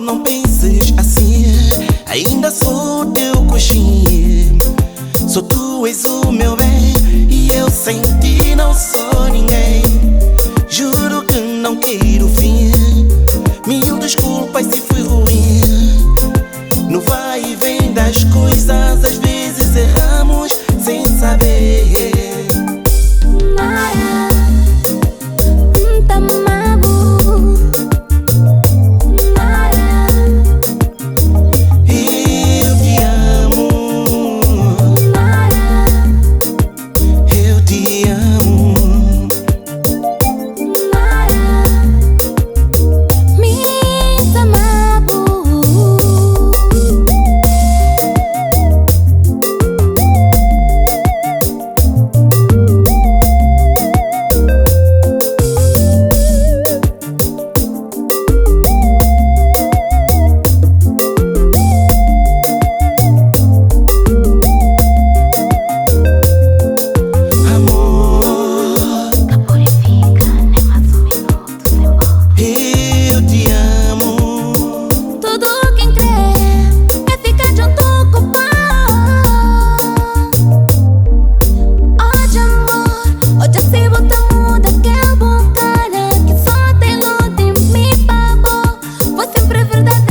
não penses assim. Ainda sou teu coxinha. Só tu és o meu bem, e eu sem ti não sou ninguém. Juro que não quero fim. Mil desculpas se fui ruim. No vai e vem das coisas, às vezes erramos sem saber. Mara, tamabu. Mara, Eu te amo. Mara, Eu te amo. Mara, me tamabu. Amor, Purifica, nem mais minuto sem volta. eu te amo. Tudo quem crê é ficar junto com o pão. Hoje amor, hoje se botamos daquele bom cara que só tem luta e me pagou. Foi sempre verdade.